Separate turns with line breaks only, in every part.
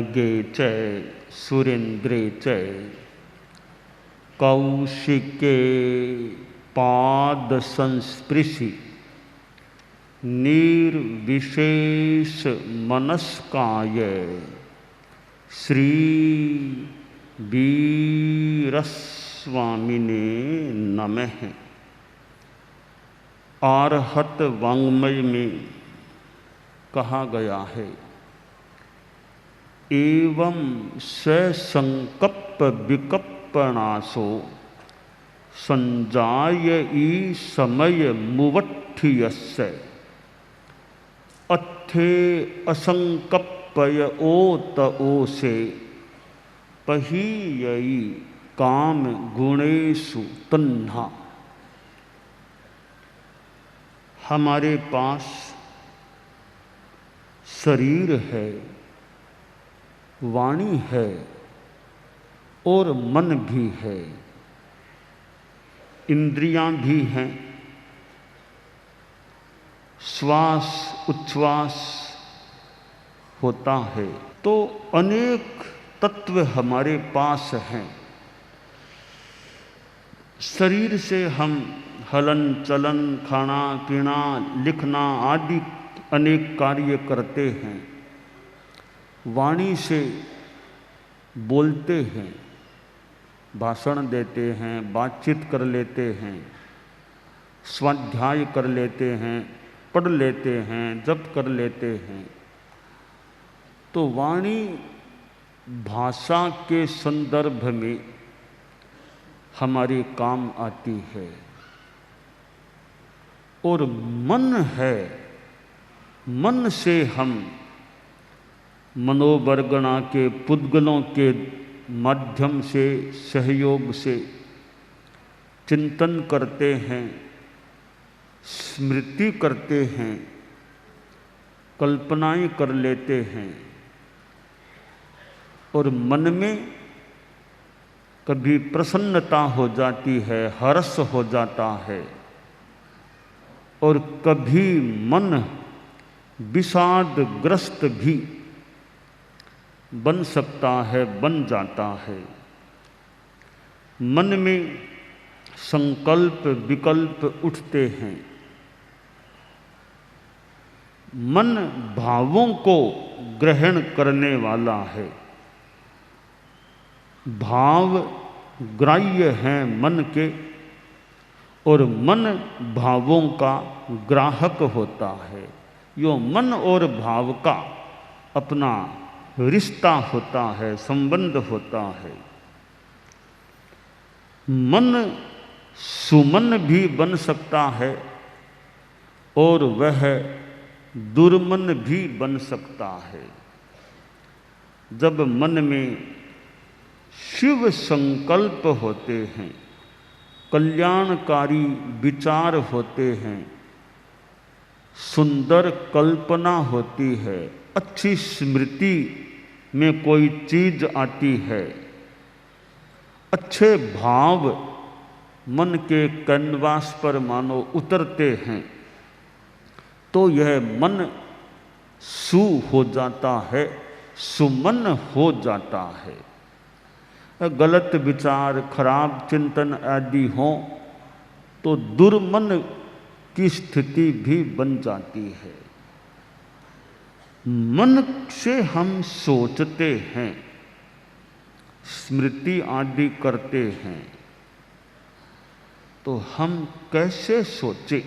नगे च सुरेन्द्रे च कौशिके पाद संस्पृशि निर्विशेष मनस्काय श्री वीरस्वामिने नमः। आर्हत वाङ्मय में कहा गया है, एवं ससंकप्प विकप्पनाशो संजायई समय मुवट्ठियस्य अत्थे असंकप्पय ओत ओसे पहीयई काम गुणेषु तन्हा। हमारे पास शरीर है, वाणी है और मन भी है, इंद्रियां भी हैं, श्वास उच्छ्वास होता है, तो अनेक तत्व हमारे पास हैं। शरीर से हम हलन चलन, खाना पीना, लिखना आदि अनेक कार्य करते हैं। वाणी से बोलते हैं, भाषण देते हैं, बातचीत कर लेते हैं, स्वाध्याय कर लेते हैं, पढ़ लेते हैं, जप कर लेते हैं। तो वाणी भाषा के संदर्भ में हमारे काम आती है। और मन है, मन से हम मनोवर्गणा के पुद्गलों के माध्यम से, सहयोग से चिंतन करते हैं, स्मृति करते हैं, कल्पनाएं कर लेते हैं। और मन में कभी प्रसन्नता हो जाती है, हर्ष हो जाता है, और कभी मन विषादग्रस्त भी बन सकता है, बन जाता है। मन में संकल्प विकल्प उठते हैं। मन भावों को ग्रहण करने वाला है, भाव ग्राह्य हैं मन के, और मन भावों का ग्राहक होता है। यो मन और भाव का अपना रिश्ता होता है, संबंध होता है। मन सुमन भी बन सकता है और वह दुर्मन भी बन सकता है। जब मन में शिव संकल्प होते हैं, कल्याणकारी विचार होते हैं, सुंदर कल्पना होती है, अच्छी स्मृति में कोई चीज आती है, अच्छे भाव मन के कैनवास पर मानो उतरते हैं, तो यह मन सु हो जाता है, सुमन हो जाता है। गलत विचार, खराब चिंतन आदि हों तो दुर्मन की स्थिति भी बन जाती है। मन से हम सोचते हैं, स्मृति आदि करते हैं, तो हम कैसे सोचें,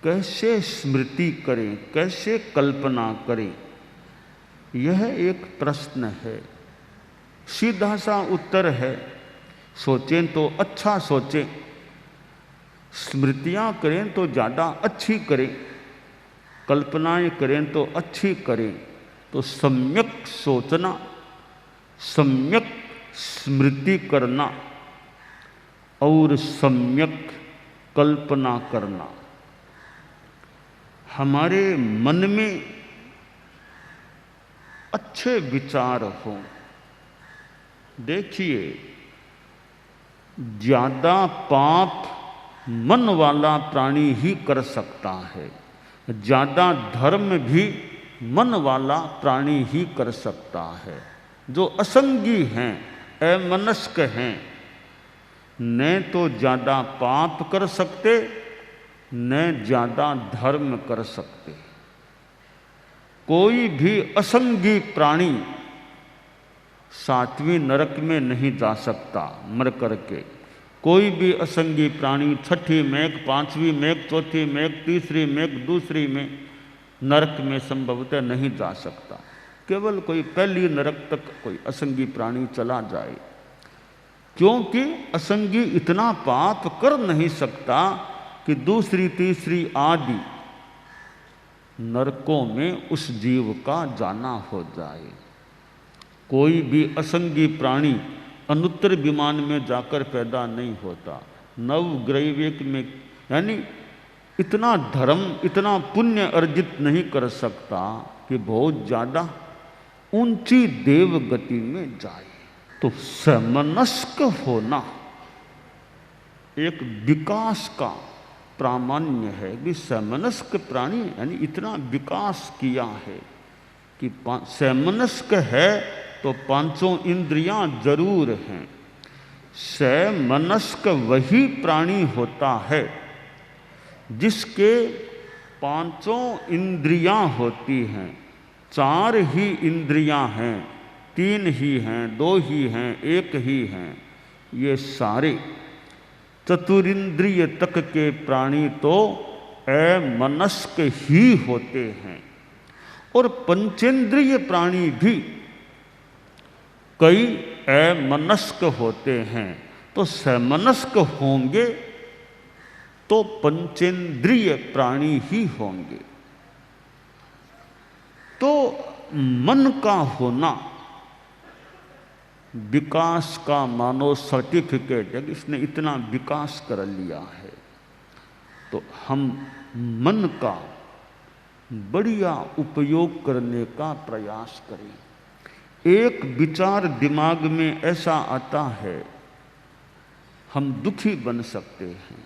कैसे स्मृति करें, कैसे कल्पना करें, यह एक प्रश्न है। सीधा सा उत्तर है, सोचें तो अच्छा सोचें, स्मृतियां करें तो ज़्यादा अच्छी करें, कल्पनाएं करें तो अच्छी करें। तो सम्यक सोचना, सम्यक स्मृति करना और सम्यक कल्पना करना। हमारे मन में अच्छे विचार हों। देखिए, ज्यादा पाप मन वाला प्राणी ही कर सकता है, ज्यादा धर्म भी मन वाला प्राणी ही कर सकता है। जो असंगी हैं, अमनस्क हैं, न तो ज़्यादा पाप कर सकते न ज़्यादा धर्म कर सकते। कोई भी असंगी प्राणी 7वीं नरक में नहीं जा सकता मर करके। कोई भी असंगी प्राणी 6ठी मेघ, 5वीं मेघ, 4थी मेघ, 3री मेघ, 2री में नरक में संभवतः नहीं जा सकता। केवल कोई पहली नरक तक कोई असंगी प्राणी चला जाए, क्योंकि असंगी इतना पाप कर नहीं सकता कि 2री, 3री आदि नरकों में उस जीव का जाना हो जाए। कोई भी असंगी प्राणी अनुत्तर विमान में जाकर पैदा नहीं होता। नवग्रैविक में यानी इतना धर्म, इतना पुण्य अर्जित नहीं कर सकता कि बहुत ज़्यादा ऊंची देव गति में जाए। तो समनस्क होना एक विकास का प्रामाण्य है कि समनस्क प्राणी यानी इतना विकास किया है कि समनस्क है तो 5 इंद्रियां जरूर हैं। समनस्क वही प्राणी होता है जिसके 5 इंद्रियां होती हैं। 4 ही इंद्रियां हैं, 3 ही हैं, 2 ही हैं, 1 ही हैं। ये सारे चतुरिंद्रिय तक के प्राणी तो अमनस्क ही होते हैं। और पंचेंद्रिय प्राणी भी कई अमनस्क होते हैं। तो समनस्क होंगे तो पंचेंद्रिय प्राणी ही होंगे। तो मन का होना विकास का मानो सर्टिफिकेट है कि इसने इतना विकास कर लिया है। तो हम मन का बढ़िया उपयोग करने का प्रयास करें। एक विचार दिमाग में ऐसा आता है, हम दुखी बन सकते हैं।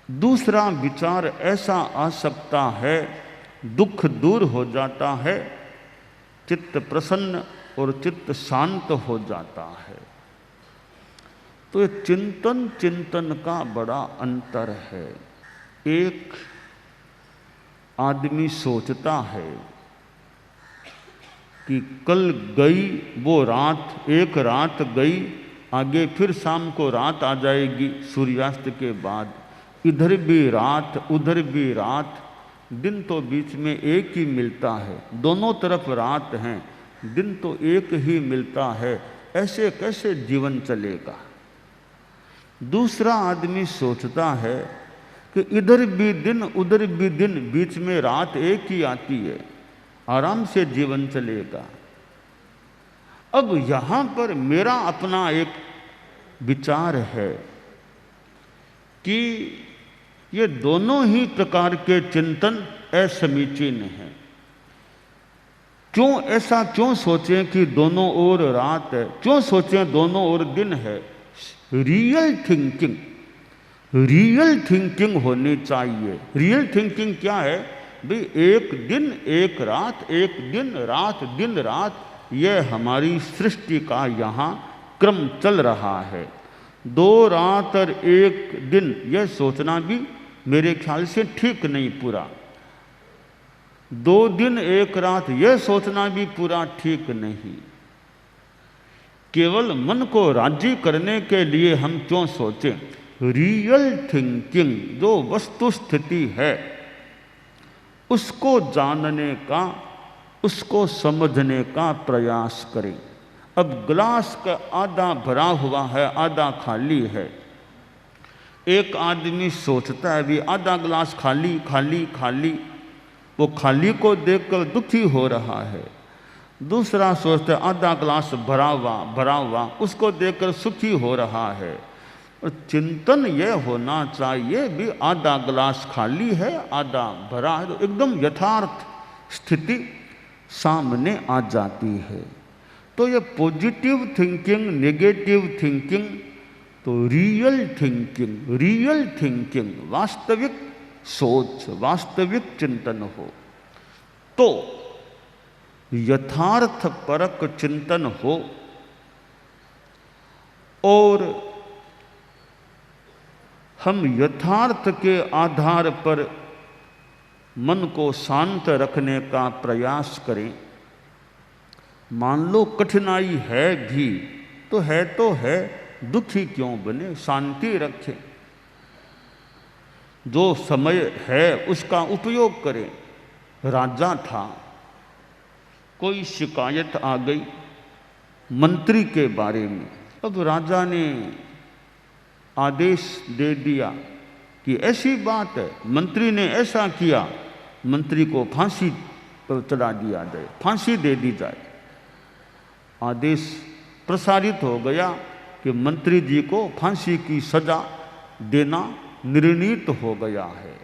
दूसरा विचार ऐसा आ सकता है, दुख दूर हो जाता है, चित्त प्रसन्न और चित्त शांत हो जाता है। तो ये चिंतन का बड़ा अंतर है। एक आदमी सोचता है कि कल गई वो रात, एक रात गई, आगे फिर शाम को रात आ जाएगी सूर्यास्त के बाद। इधर भी रात उधर भी रात, दिन तो बीच में एक ही मिलता है, दोनों तरफ रात हैं, दिन तो एक ही मिलता है। ऐसे कैसे जीवन चलेगा? दूसरा आदमी सोचता है कि इधर भी दिन उधर भी दिन, बीच में रात एक ही आती है, आराम से जीवन चलेगा। अब यहाँ पर मेरा अपना एक विचार है कि ये दोनों ही प्रकार के चिंतन असमीचीन हैं। क्यों सोचें कि दोनों ओर रात है? क्यों सोचें दोनों ओर दिन है? रियल थिंकिंग होनी चाहिए। रियल थिंकिंग क्या है भाई? एक दिन एक रात, एक दिन रात, यह हमारी सृष्टि का यहाँ क्रम चल रहा है। 2 रात और 1 दिन, यह सोचना भी मेरे ख्याल से ठीक नहीं पूरा। 2 दिन 1 रात, यह सोचना भी पूरा ठीक नहीं। केवल मन को राजी करने के लिए हम क्यों सोचें? रियल थिंकिंग, जो वस्तु स्थिति है, उसको जानने का, उसको समझने का प्रयास करें। अब गिलास का आधा भरा हुआ है, आधा खाली है। एक आदमी सोचता है भी आधा गिलास खाली खाली खाली, वो खाली को देखकर दुखी हो रहा है। दूसरा सोचता है आधा गिलास भरा हुआ, उसको देखकर सुखी हो रहा है। और चिंतन यह होना चाहिए भी आधा गिलास खाली है, आधा भरा है, तो एकदम यथार्थ स्थिति सामने आ जाती है। तो ये पॉजिटिव थिंकिंग, नेगेटिव थिंकिंग, तो रियल थिंकिंग, वास्तविक सोच, वास्तविक चिंतन हो तो यथार्थ परक चिंतन हो और हम यथार्थ के आधार पर मन को शांत रखने का प्रयास करें। मान लो कठिनाई है भी तो है, दुखी क्यों बने, शांति रखें। जो समय है उसका उपयोग करें। राजा था, कोई शिकायत आ गई मंत्री के बारे में। अब राजा ने आदेश दे दिया कि ऐसी बात है, मंत्री ने ऐसा किया, मंत्री को फांसी पर चढ़ा दिया जाए, फांसी दे दी जाए। आदेश प्रसारित हो गया कि मंत्री जी को फांसी की सजा देना निर्णीत हो गया है।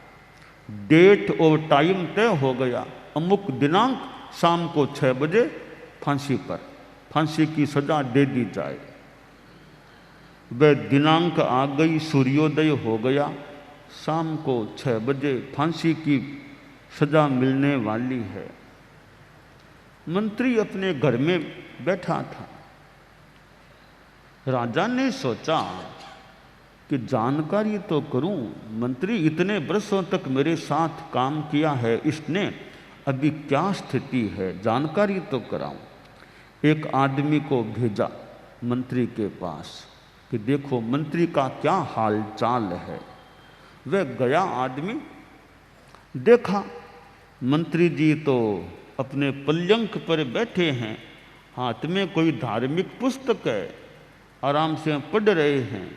डेट और टाइम तय हो गया, अमुक दिनांक शाम को 6 बजे फांसी पर फांसी की सजा दे दी जाए। वह दिनांक आ गई, सूर्योदय हो गया, शाम को 6 बजे फांसी की सजा मिलने वाली है। मंत्री अपने घर में बैठा था। राजा ने सोचा कि जानकारी तो करूं, मंत्री इतने वर्षों तक मेरे साथ काम किया है, इसने अभी क्या स्थिति है, जानकारी तो कराऊं। एक आदमी को भेजा मंत्री के पास कि देखो मंत्री का क्या हाल चाल है। वह गया, आदमी देखा मंत्री जी तो अपने पलंग पर बैठे हैं, हाथ में कोई धार्मिक पुस्तक है, आराम से पढ़ रहे हैं।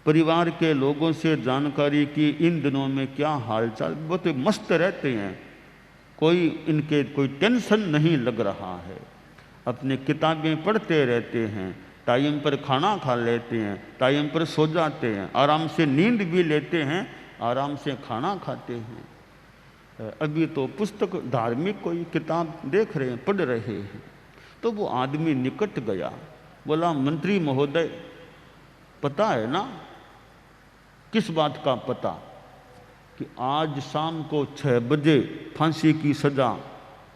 परिवार के लोगों से जानकारी की इन दिनों में क्या हालचाल, बहुत मस्त रहते हैं, कोई इनके कोई टेंशन नहीं लग रहा है, अपने किताबें पढ़ते रहते हैं, टाइम पर खाना खा लेते हैं, टाइम पर सो जाते हैं, आराम से नींद भी लेते हैं, आराम से खाना खाते हैं। अभी तो पुस्तक धार्मिक कोई किताब देख रहे हैं, पढ़ रहे हैं। तो वो आदमी निकट गया, बोला मंत्री महोदय पता है ना, किस बात का पता, कि आज शाम को 6 बजे फांसी की सजा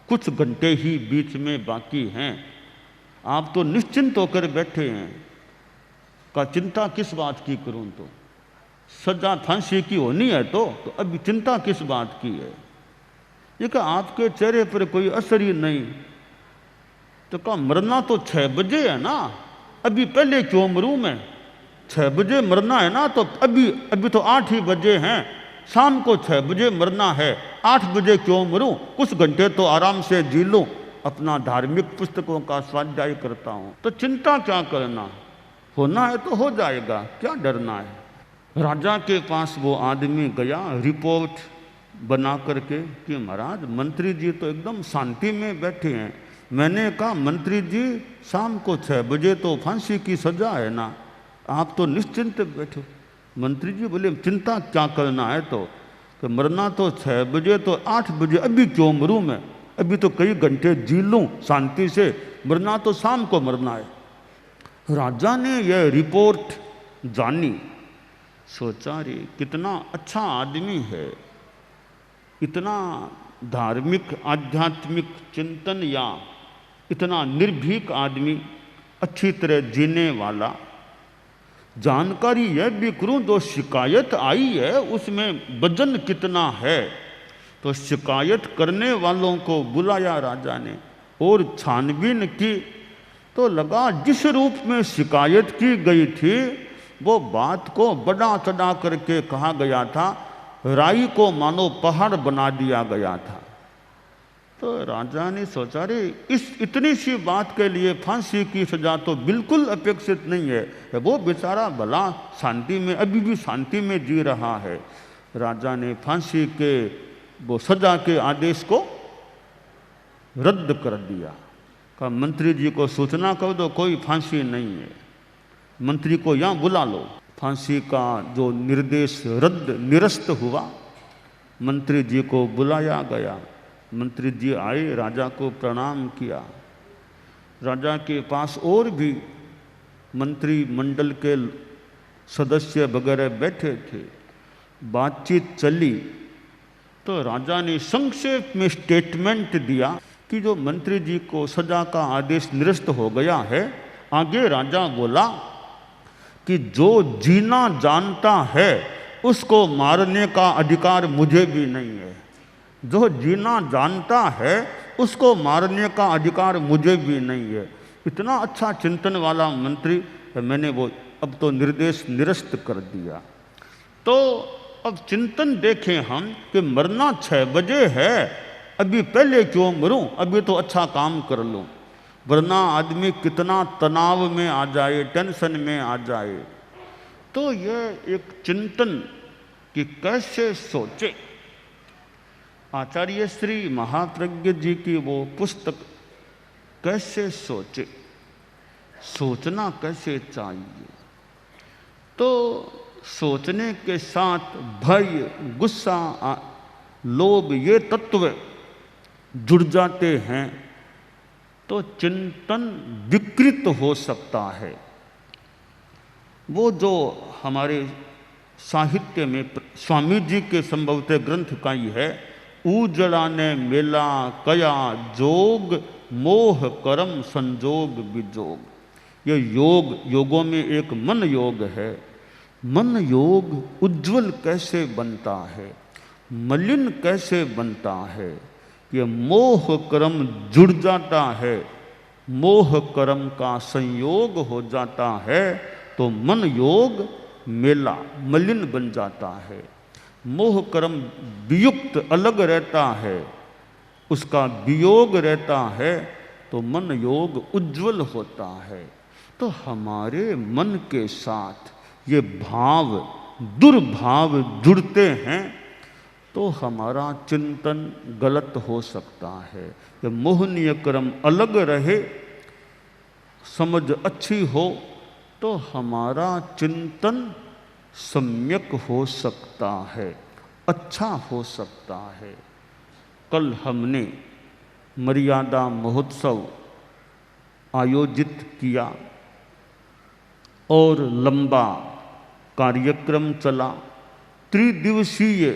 कुछ घंटे ही बीच में बाकी हैं, आप तो निश्चिंत होकर बैठे हैं। का चिंता किस बात की करूं, तो सजा फांसी की होनी है तो अभी चिंता किस बात की है। ये कहा आपके चेहरे पर कोई असर ही नहीं। तो कहा मरना तो 6 बजे है ना, अभी पहले क्यों मरूं मैं, 6 बजे मरना है ना, तो अभी तो 8 ही बजे हैं, शाम को 6 बजे मरना है, 8 बजे क्यों मरूं, कुछ घंटे तो आराम से जी लूं, अपना धार्मिक पुस्तकों का स्वाध्याय करता हूं, तो चिंता क्या करना, होना है तो हो जाएगा, क्या डरना है। राजा के पास वो आदमी गया रिपोर्ट बना करके कि महाराज मंत्री जी तो एकदम शांति में बैठे हैं। मैंने कहा मंत्री जी शाम को 6 बजे तो फांसी की सजा है ना, आप तो निश्चिंत बैठे। मंत्री जी बोले चिंता क्या करना है, तो मरना तो 6 बजे तो 8 बजे, अभी क्यों मरूं मैं, अभी तो कई घंटे जी लूं शांति से, मरना तो शाम को मरना है। राजा ने यह रिपोर्ट जानी, सोचा रे कितना अच्छा आदमी है, इतना धार्मिक आध्यात्मिक चिंतन या इतना निर्भीक आदमी, अच्छी तरह जीने वाला। जानकारी यह भी करूं, जो शिकायत आई है उसमें वजन कितना है। तो शिकायत करने वालों को बुलाया राजा ने और छानबीन की, तो लगा जिस रूप में शिकायत की गई थी वो बात को बड़ा चढ़ा करके कहा गया था, राई को मानो पहाड़ बना दिया गया था। तो राजा ने सोचा रे इस इतनी सी बात के लिए फांसी की सजा तो बिल्कुल अपेक्षित नहीं है, वो बेचारा भला शांति में, अभी भी शांति में जी रहा है। राजा ने फांसी के वो सजा के आदेश को रद्द कर दिया। कहा मंत्री जी को सूचना कर दो कोई फांसी नहीं है, मंत्री को यहाँ बुला लो। फांसी का जो निर्देश रद्द निरस्त हुआ, मंत्री जी को बुलाया गया। मंत्री जी आए, राजा को प्रणाम किया। राजा के पास और भी मंत्री मंडल के सदस्य वगैरह बैठे थे, बातचीत चली। तो राजा ने संक्षेप में स्टेटमेंट दिया कि जो मंत्री जी को सजा का आदेश निरस्त हो गया है। आगे राजा बोला कि जो जीना जानता है उसको मारने का अधिकार मुझे भी नहीं है। जो जीना जानता है उसको मारने का अधिकार मुझे भी नहीं है। इतना अच्छा चिंतन वाला मंत्री, मैंने वो अब तो निर्देश निरस्त कर दिया। तो अब चिंतन देखें हम कि मरना 6 बजे है, अभी पहले क्यों मरूं, अभी तो अच्छा काम कर लूं, वरना आदमी कितना तनाव में आ जाए, टेंशन में आ जाए। तो यह एक चिंतन कि कैसे सोचे। आचार्य श्री महाप्रज्ञ जी की वो पुस्तक कैसे सोचे, सोचना कैसे चाहिए। तो सोचने के साथ भय, गुस्सा, लोभ ये तत्व जुड़ जाते हैं तो चिंतन विकृत हो सकता है। वो जो हमारे साहित्य में स्वामी जी के संभवतः ग्रंथ का ही है, उजड़ा ने मेला कया जोग मोह करम संजोग विजोग। ये योग, योगों में एक मन योग है। मन योग उज्जवल कैसे बनता है, मलिन कैसे बनता है। ये मोह कर्म जुड़ जाता है, मोह कर्म का संयोग हो जाता है तो मन योग मेला मलिन बन जाता है। मोह कर्म वियुक्त अलग रहता है, उसका वियोग रहता है तो मन योग उज्जवल होता है। तो हमारे मन के साथ ये भाव, दुर्भाव जुड़ते हैं तो हमारा चिंतन गलत हो सकता है। ये मोहनीय कर्म अलग रहे, समझ अच्छी हो तो हमारा चिंतन सम्यक हो सकता है, अच्छा हो सकता है। कल हमने मर्यादा महोत्सव आयोजित किया और लंबा कार्यक्रम चला, त्रिदिवसीय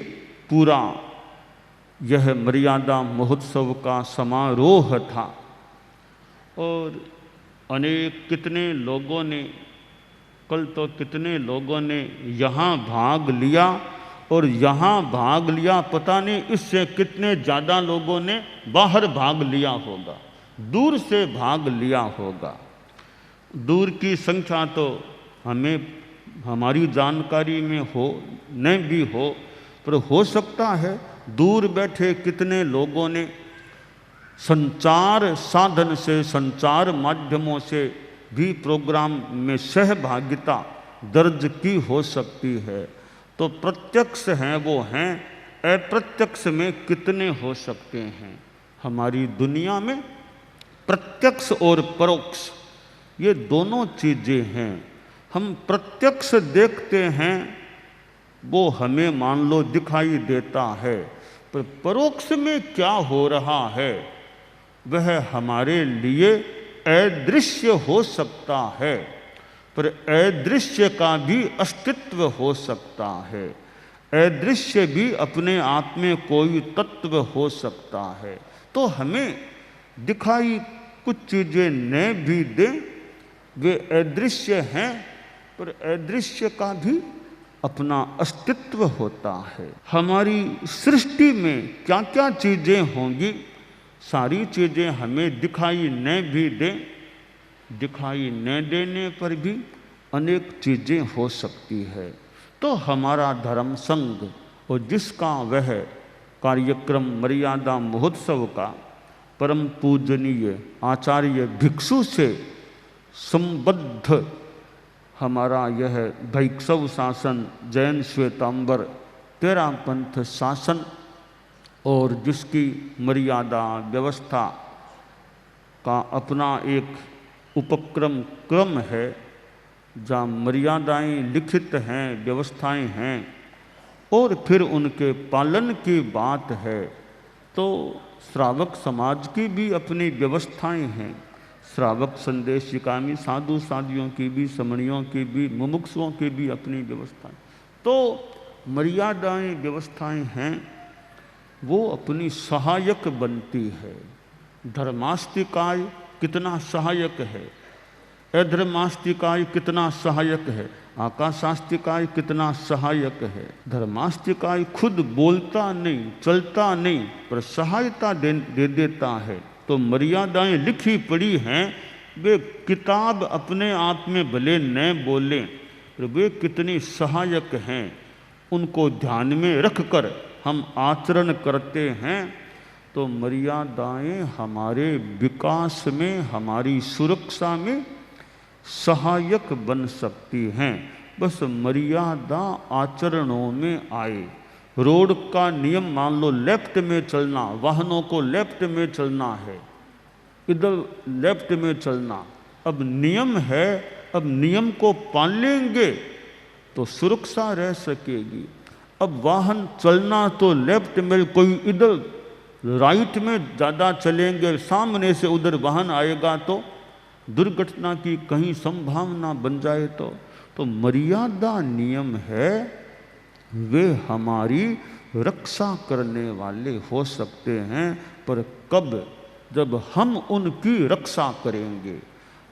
पूरा यह मर्यादा महोत्सव का समारोह था। और अनेक कितने लोगों ने, कल तो कितने लोगों ने यहाँ भाग लिया, और यहाँ भाग लिया पता नहीं इससे कितने ज़्यादा लोगों ने बाहर भाग लिया होगा, दूर से भाग लिया होगा। दूर की संख्या तो हमें हमारी जानकारी में हो न भी हो, पर हो सकता है दूर बैठे कितने लोगों ने संचार साधन से, संचार माध्यमों से भी प्रोग्राम में सहभागिता दर्ज की हो सकती है। तो प्रत्यक्ष हैं वो हैं, अप्रत्यक्ष में कितने हो सकते हैं। हमारी दुनिया में प्रत्यक्ष और परोक्ष ये दोनों चीज़ें हैं। हम प्रत्यक्ष देखते हैं, वो हमें मान लो दिखाई देता है, पर परोक्ष में क्या हो रहा है वह हमारे लिए अदृश्य हो सकता है, पर अदृश्य का भी अस्तित्व हो सकता है। अदृश्य भी अपने आप में कोई तत्व हो सकता है। तो हमें दिखाई कुछ चीज़ें न भी दें, वे अदृश्य हैं, पर अदृश्य का भी अपना अस्तित्व होता है। हमारी सृष्टि में क्या क्या चीज़ें होंगी, सारी चीज़ें हमें दिखाई न भी दें, दिखाई न देने पर भी अनेक चीज़ें हो सकती है। तो हमारा धर्म संघ और जिसका वह कार्यक्रम मर्यादा महोत्सव का परम पूजनीय आचार्य भिक्षु से संबद्ध हमारा यह भैक्षव शासन, जैन श्वेतांबर, तेरा पंथ शासन, और जिसकी मर्यादा व्यवस्था का अपना एक उपक्रम क्रम है, जहाँ मर्यादाएं लिखित हैं, व्यवस्थाएं हैं, और फिर उनके पालन की बात है। तो श्रावक समाज की भी अपनी व्यवस्थाएं हैं, श्रावक संदेशिकामी साधु साधियों की भी, समणियों की भी, मुमुक्षुओं की भी अपनी व्यवस्थाएं। तो मर्यादाएं व्यवस्थाएं हैं। वो अपनी सहायक बनती है। धर्मास्तिकाय कितना सहायक है, अधर्मास्तिकाय कितना सहायक है, आकाशास्तिकाय कितना सहायक है। धर्मास्तिकाय खुद बोलता नहीं, चलता नहीं, पर सहायता दे देता है। तो मर्यादाएं लिखी पड़ी हैं, वे किताब अपने आप में भले न बोलें, पर वे कितनी सहायक हैं, उनको ध्यान में रखकर हम आचरण करते हैं तो मर्यादाएं हमारे विकास में, हमारी सुरक्षा में सहायक बन सकती हैं। बस मर्यादा आचरणों में आए। रोड का नियम मान लो लेफ्ट में चलना, वाहनों को लेफ्ट में चलना है, इधर लेफ्ट में चलना। अब नियम है, अब नियम को पालेंगे तो सुरक्षा रह सकेगी। अब वाहन चलना तो लेफ्ट में, कोई इधर राइट में ज़्यादा चलेंगे, सामने से उधर वाहन आएगा तो दुर्घटना की कहीं संभावना बन जाए तो मर्यादा नियम है, वे हमारी रक्षा करने वाले हो सकते हैं। पर कब? जब हम उनकी रक्षा करेंगे,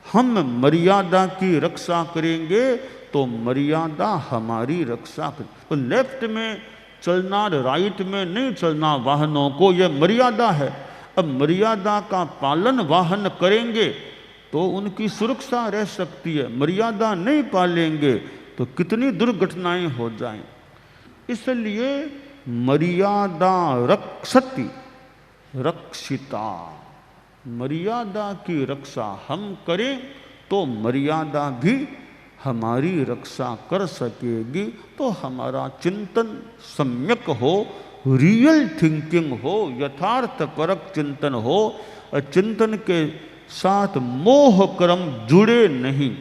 हम मर्यादा की रक्षा करेंगे तो मर्यादा हमारी रक्षा कर। तो लेफ्ट में चलना, राइट में नहीं चलना वाहनों को, यह मर्यादा है। अब मर्यादा का पालन वाहन करेंगे तो उनकी सुरक्षा रह सकती है, मर्यादा नहीं पालेंगे तो कितनी दुर्घटनाएं हो जाएं। इसलिए मर्यादा रक्षति रक्षिता, मर्यादा की रक्षा हम करें तो मर्यादा भी हमारी रक्षा कर सकेगी। तो हमारा चिंतन सम्यक हो, रियल थिंकिंग हो, यथार्थपरक चिंतन हो, और चिंतन के साथ मोह कर्म जुड़े नहीं,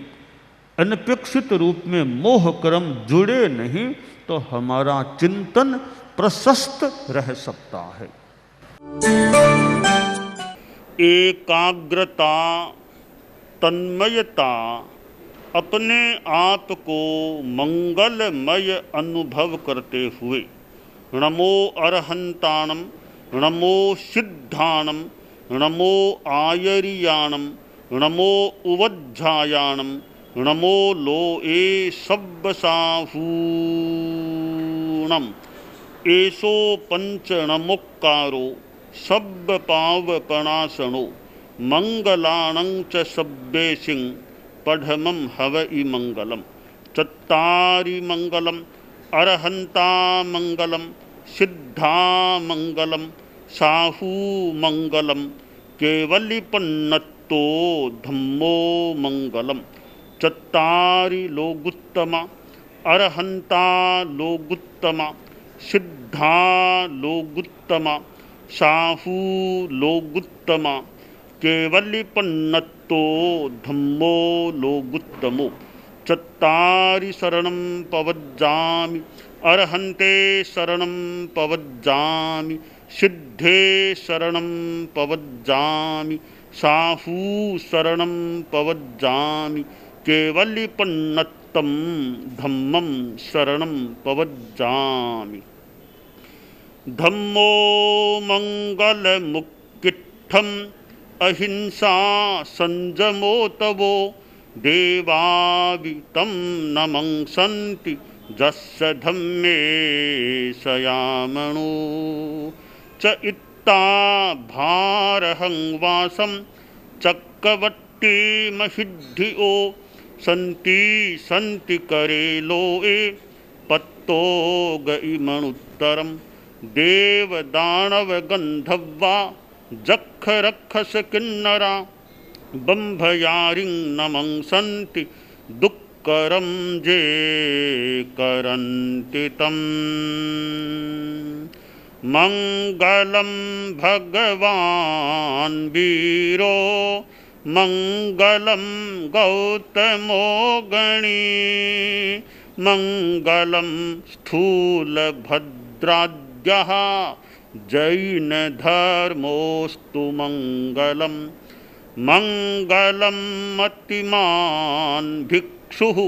अनपेक्षित रूप में मोह कर्म जुड़े नहीं, तो हमारा चिंतन प्रशस्त रह सकता है। एकाग्रता, तन्मयता, अपने आप को मंगलमय अनुभव करते हुए नमो अरहंताणम, नमो सिद्धाणम, नमो आयरियाणम, नमो उवज्झायाणम, नमो लोए सब्बसाहूणम, एसो पंच नमोक्कारो सब्ब पावपणासनो, मंगलाणं च सब्बेसिं पढ़मं हवइ मंगलम। चत्तारि मंगलम, अरहंता मंगलम, सिद्धा मंगलम, साहू मंगलम, केवलिपन्नतो धम्मो मंगलम। चत्तारि लोगुत्तमा, अरहंता लोगुत्तमा, सिद्धा लोगुत्तमा, साहू लोगुत्तमा, केवलिपन्नतो धम्मो लोगुत्तमो। चत्तारि शरणं पवज्जामि, अरहन्ते शरणं पवज्जामि, सिद्धे शरणं पवज्जामि, साहू शरणं पवज्जामि, केवलिपन्नतं धम्मं शरणं पवज्जामि। धम्मो मंगलमुक्किट्ठम् अहिंसा संजमो तवो, देवावितं नमंसन्ति जस्य धम्मे सयामणो। च इत्ता भारहं वासं चक्रवर्ती महिद्धिओ, सन्ति सन्ति करे लोए पत्तो गइमणुत्तरम्। देव दानव गंधर्वा जख रक्षस किन्नरा, बंभयारिं नमंसन्ति दुक्करं जे करन्ति तम्। मंगलम भगवान् वीरो, मंगलम गौतमो गणी, मंगलम स्थूलभद्राद्यः जैन धर्मोस्तु मंगलम। मंगलम मतिमान् भिक्षुः,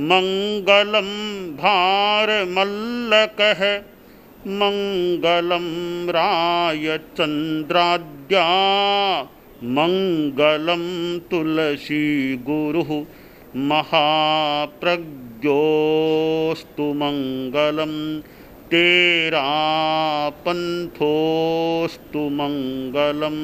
मंगलम भारमल्लकः, मंगलम रायचंद्राद्या मंगलम तुलसी गुरु महाप्रज्ञोस्तु मंगलम तेरा पंथोस्तु मंगलम।